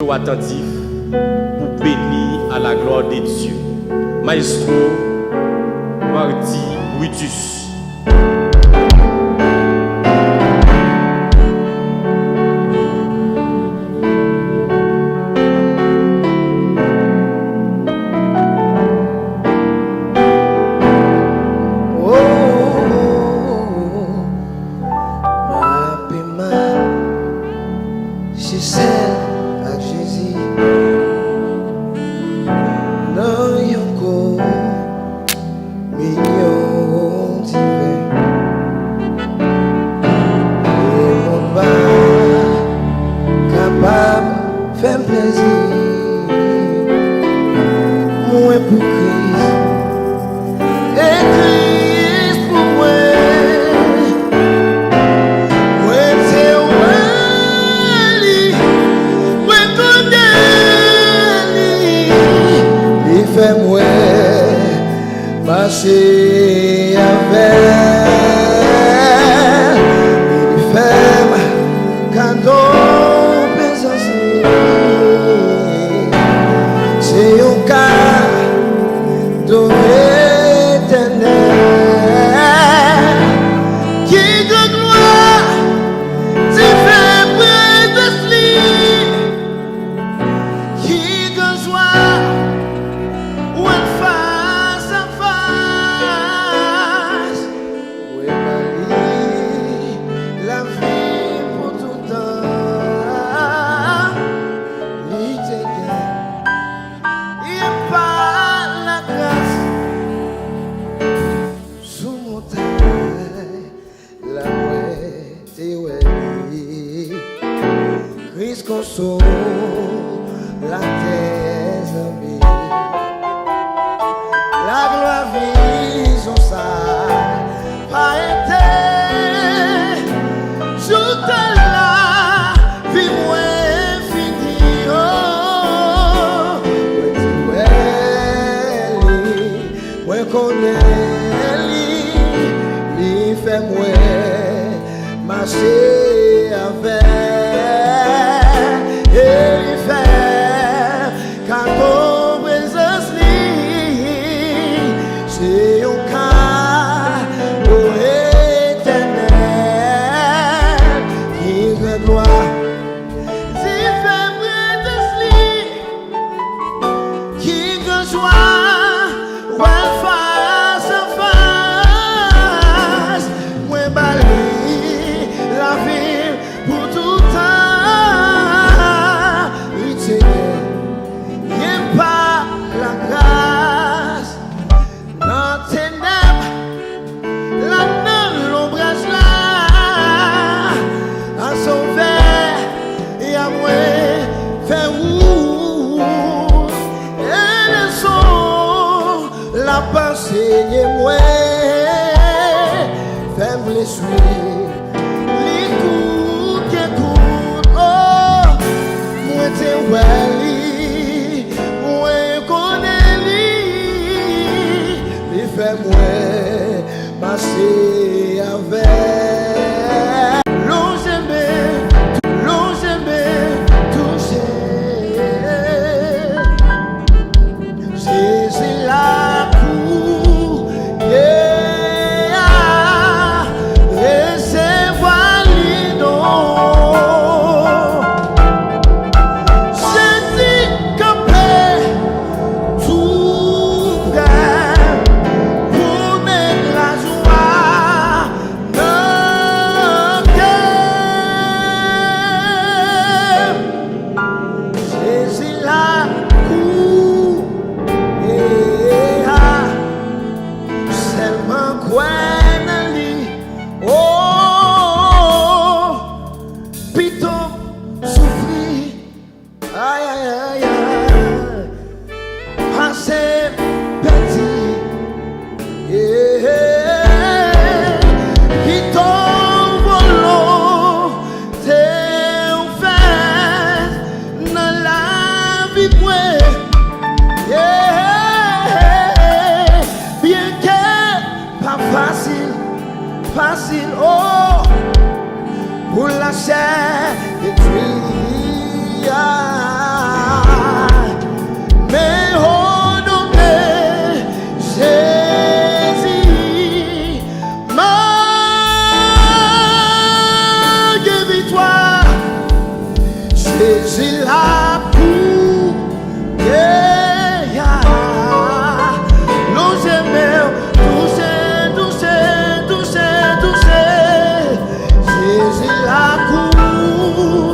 Attentif pour bénir à la gloire de Dieu. Maestro Mardi Brutus. facile, oh, pour la chair détruite. Jésus la cour, nous aimons toucher, toucher, toucher, toucher. Jésus la cour,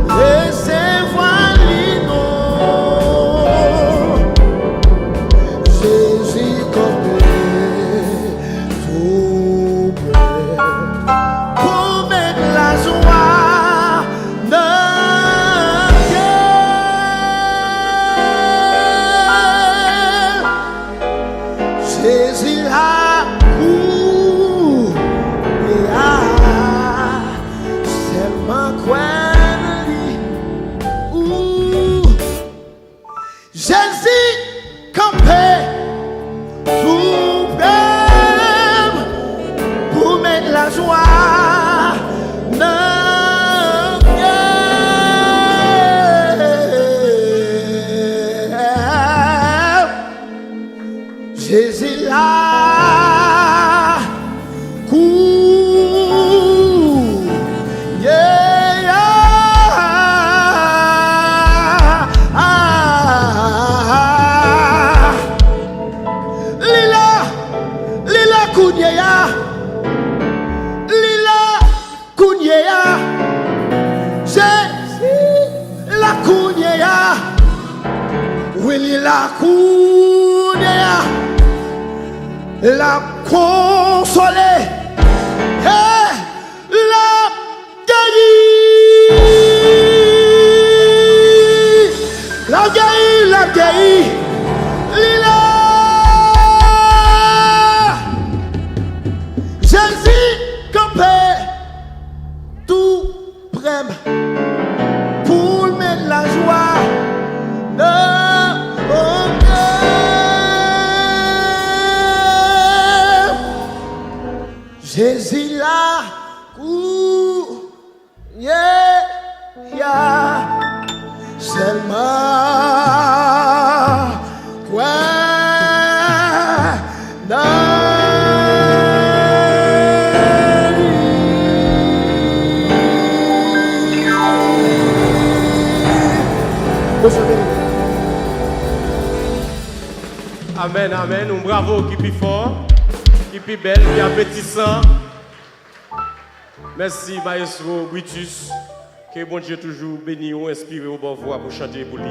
recevoir l'ino. Jésus connaît tout près. Pour mettre la joie dans le cœur. Jésus a couru et c'est ma qualité. Jésus campé tout près pour mettre la joie. Jésus là, court, Lila Kounyea, Jésus la Kounyea, oui Lila Kounyea. La consoler, la guérir, la guérir, la guérir, Lila. Jésus campé tout près pour mettre la joie dans mon cœur. Jésus là, seulement quoi Amen, amen. Un bravo qui est fort, qui est belle, qui est appétissant. Merci, Maestro Brutus. Que bon Dieu toujours béni ou inspiré au bon voix pour chanter pour lui.